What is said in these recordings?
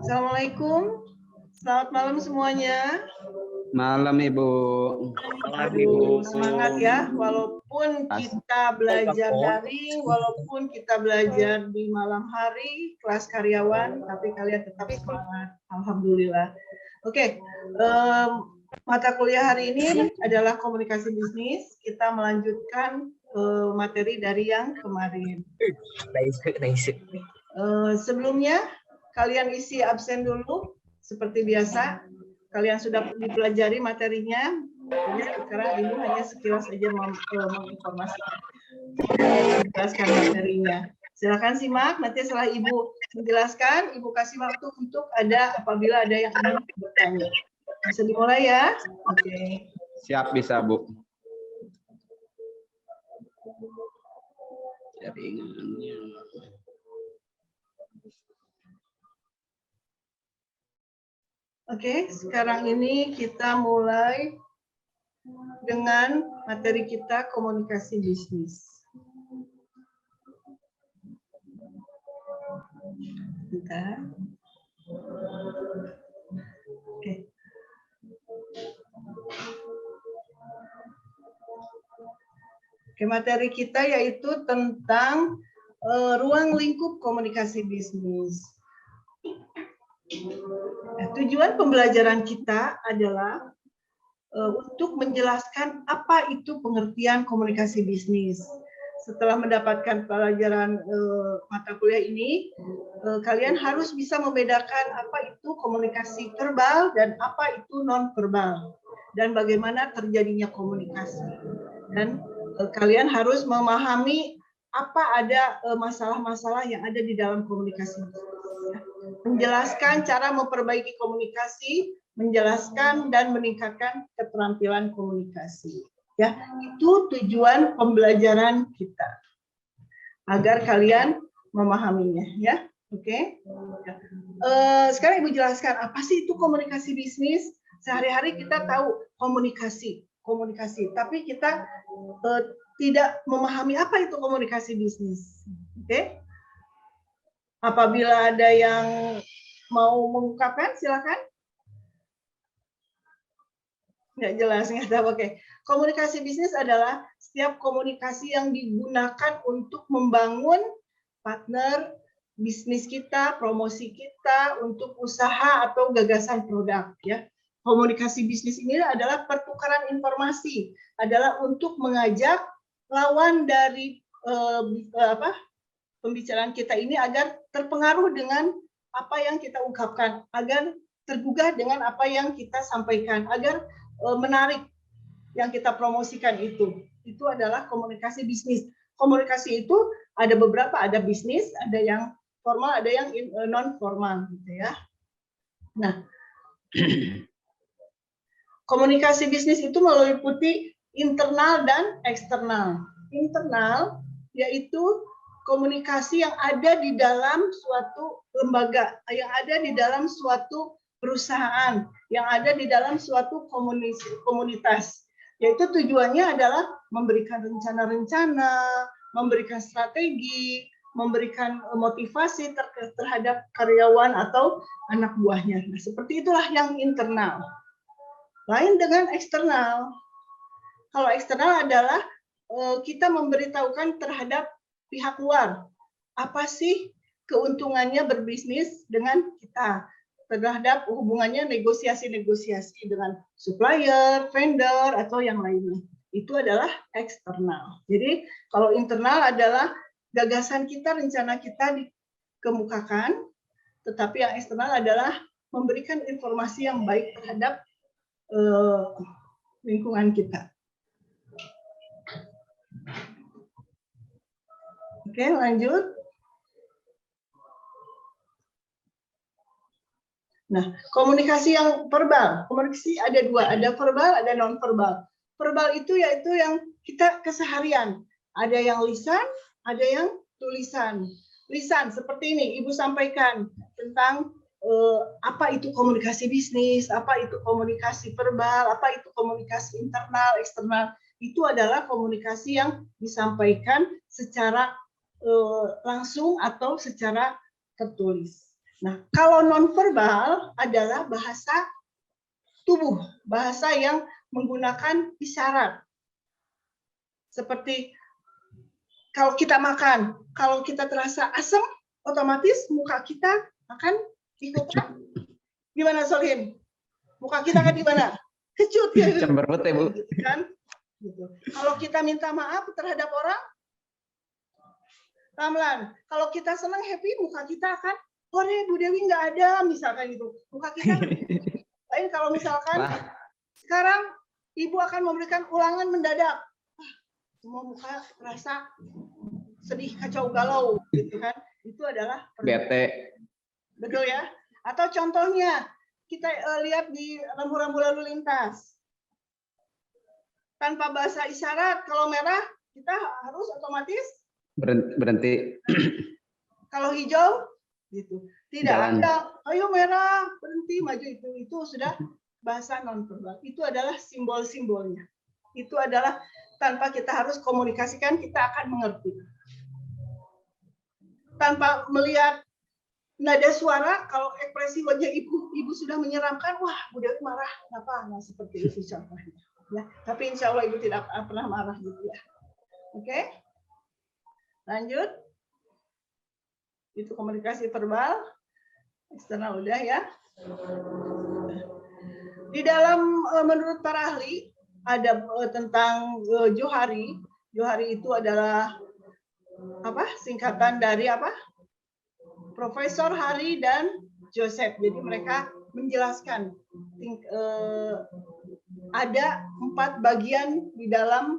Assalamualaikum. Selamat malam semuanya. Malam Ibu. Malam Ibu. Semangat ya, walaupun kita belajar daring, walaupun kita belajar di malam hari, kelas karyawan, tapi kalian tetap semangat. Alhamdulillah. Oke, mata kuliah hari ini adalah komunikasi bisnis. Kita melanjutkan materi dari yang kemarin. Sebelumnya, kalian isi absen dulu, seperti biasa. Kalian sudah dipelajari materinya, jadi sekarang Ibu hanya sekilas saja menginformasikan, menjelaskan materinya. Silakan simak, nanti setelah Ibu menjelaskan, Ibu kasih waktu untuk apabila ada yang ingin bertanya. Bisa dimulai ya? Oke. Siap, bisa Bu. Jaringannya. Oke, sekarang ini kita mulai dengan materi kita komunikasi bisnis. Bentar. Oke. Oke, materi kita yaitu tentang ruang lingkup komunikasi bisnis. Tujuan pembelajaran kita adalah untuk menjelaskan apa itu pengertian komunikasi bisnis. Setelah mendapatkan pelajaran mata kuliah ini, kalian harus bisa membedakan apa itu komunikasi verbal dan apa itu non-verbal, dan bagaimana terjadinya komunikasi. Dan kalian harus memahami apa ada masalah-masalah yang ada di dalam komunikasi bisnis. Menjelaskan cara memperbaiki komunikasi, menjelaskan dan meningkatkan keterampilan komunikasi. Ya, itu tujuan pembelajaran kita. Agar kalian memahaminya, ya. Oke. Sekarang Ibu jelaskan apa sih itu komunikasi bisnis? Sehari-hari kita tahu komunikasi, tapi kita tidak memahami apa itu komunikasi bisnis. Oke. Apabila ada yang mau mengungkapkan, silakan. Nggak jelas, nggak tahu. Oke. Komunikasi bisnis adalah setiap komunikasi yang digunakan untuk membangun partner bisnis kita, promosi kita, untuk usaha atau gagasan produk. Ya. Komunikasi bisnis ini adalah pertukaran informasi, adalah untuk mengajak lawan dari pembicaraan kita ini agar terpengaruh dengan apa yang kita ungkapkan, agar tergugah dengan apa yang kita sampaikan, agar menarik yang kita promosikan itu. Itu adalah komunikasi bisnis. Komunikasi itu ada beberapa, ada bisnis, ada yang formal, ada yang non formal, gitu ya. Nah, komunikasi bisnis itu meliputi internal dan eksternal. Internal yaitu komunikasi yang ada di dalam suatu lembaga, yang ada di dalam suatu perusahaan, yang ada di dalam suatu komunitas. Yaitu tujuannya adalah memberikan rencana-rencana, memberikan strategi, memberikan motivasi terhadap karyawan atau anak buahnya. Nah, seperti itulah yang internal. Lain dengan eksternal. Kalau eksternal adalah kita memberitahukan terhadap pihak luar, apa sih keuntungannya berbisnis dengan kita, terhadap hubungannya negosiasi-negosiasi dengan supplier, vendor, atau yang lainnya. Itu adalah eksternal. Jadi kalau internal adalah gagasan kita, rencana kita dikemukakan, tetapi yang eksternal adalah memberikan informasi yang baik terhadap lingkungan kita. Oke, lanjut. Nah, komunikasi yang verbal. Komunikasi ada dua, ada verbal, ada non-verbal. Verbal itu yaitu yang kita keseharian. Ada yang lisan, ada yang tulisan. Lisan seperti ini, Ibu sampaikan tentang apa itu komunikasi bisnis, apa itu komunikasi verbal, apa itu komunikasi internal, eksternal. Itu adalah komunikasi yang disampaikan secara langsung atau secara tertulis. Nah, kalau nonverbal adalah bahasa tubuh, bahasa yang menggunakan isyarat. Seperti kalau kita makan, kalau kita terasa asam, otomatis muka kita akan ikutan. Gimana Solhin? Muka kita kan gimana? Kecut ya. Cemberut ya, Bu. Gitu kan? Gitu. Kalau kita minta maaf terhadap orang, pelan-pelan. Kalau kita senang happy, muka kita akan, oh deh Bu Dewi nggak ada, misalkan gitu. Muka kita lain kalau misalkan sekarang Ibu akan memberikan ulangan mendadak. Semua muka terasa sedih, kacau galau, gitu kan? Itu adalah Bete. betul ya. Atau contohnya kita lihat di rambu-rambu lalu lintas. Tanpa bahasa isyarat, kalau merah kita harus otomatis Berhenti. kalau hijau, gitu. Tidak Jalan. ada, ayo merah, berhenti, maju itu sudah bahasa nonverbal. Itu adalah simbol-simbolnya. Itu adalah tanpa kita harus komunikasikan, kita akan mengerti. Tanpa melihat nada suara, kalau ekspresi wajah ibu sudah menyeramkan, wah, Bu Dewi marah, kenapa? Nah, seperti itu contohnya. Ya, tapi insya Allah ibu tidak pernah marah gitu ya. Oke, lanjut. Itu komunikasi verbal, eksternal udah ya. Di dalam menurut para ahli ada tentang Johari. Johari itu adalah apa? Singkatan dari apa? Profesor Hari dan Joseph. Jadi mereka menjelaskan ada 4 bagian di dalam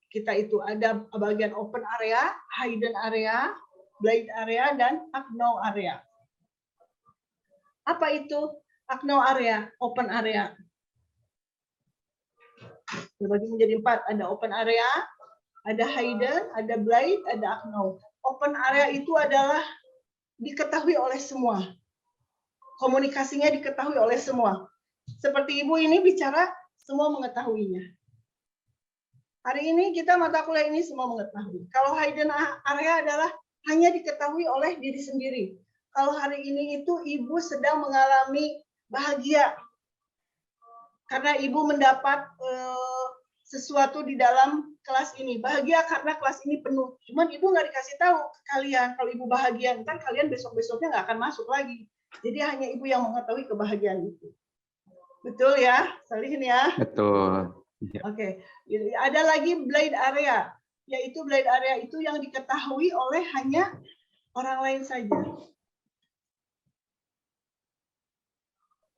kita itu. Ada bagian open area, hidden area, blind area, dan unknown area. Apa itu unknown area, open area? Terbagi menjadi 4. Ada open area, ada hidden, ada blind, ada unknown. Open area itu adalah diketahui oleh semua. Komunikasinya diketahui oleh semua. Seperti ibu ini bicara, semua mengetahuinya. Hari ini kita mata kuliah ini semua mengetahui. Kalau hidden area adalah hanya diketahui oleh diri sendiri. Kalau hari ini itu ibu sedang mengalami bahagia. Karena ibu mendapat sesuatu di dalam kelas ini. Bahagia karena kelas ini penuh. Cuman ibu nggak dikasih tahu ke kalian kalau ibu bahagia. Ntar kalian besok-besoknya nggak akan masuk lagi. Jadi hanya ibu yang mengetahui kebahagiaan itu. Betul ya, Salihin ya? Betul. Ya. Oke. Ada lagi blind area. Yaitu blind area itu yang diketahui oleh hanya orang lain saja.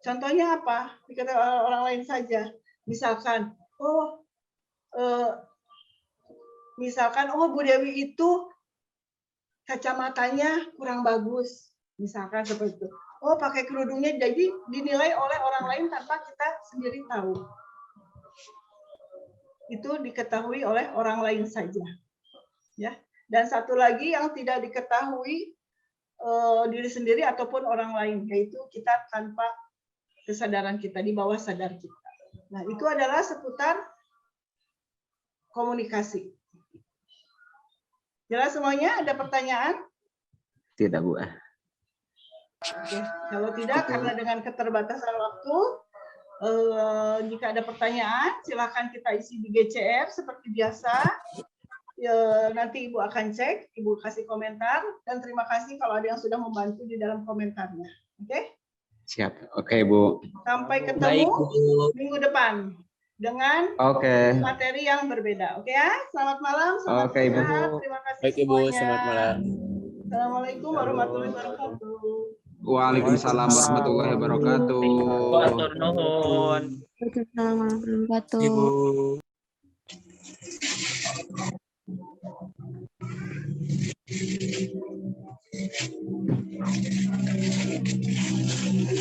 Contohnya apa? Diketahui oleh orang lain saja. Misalkan, Bu Dewi itu kacamatanya kurang bagus, misalkan seperti itu. Oh, pakai kerudungnya, jadi dinilai oleh orang lain tanpa kita sendiri tahu. Itu diketahui oleh orang lain saja, ya. Dan satu lagi yang tidak diketahui diri sendiri ataupun orang lain, yaitu kita tanpa kesadaran kita, di bawah sadar kita. Nah, itu adalah seputar komunikasi. Jelas semuanya? Ada pertanyaan? Tidak, Bu. Oke. Kalau tidak, karena dengan keterbatasan waktu, jika ada pertanyaan, silakan kita isi di GCR seperti biasa. Nanti Ibu akan cek, Ibu kasih komentar, dan terima kasih kalau ada yang sudah membantu di dalam komentarnya. Oke? Siap. Oke, Bu. Sampai ketemu Baik, Bu. minggu depan dengan materi yang berbeda. Oke ya? Selamat malam. Selamat Oke, Ibu. Terima kasih Baik, Ibu. semuanya. Selamat malam. Assalamualaikum warahmatullahi wabarakatuh. Waalaikumsalam warahmatullahi wabarakatuh. Atur nuhun. Waalaikumsalam warahmatullahi wabarakatuh. Ibu.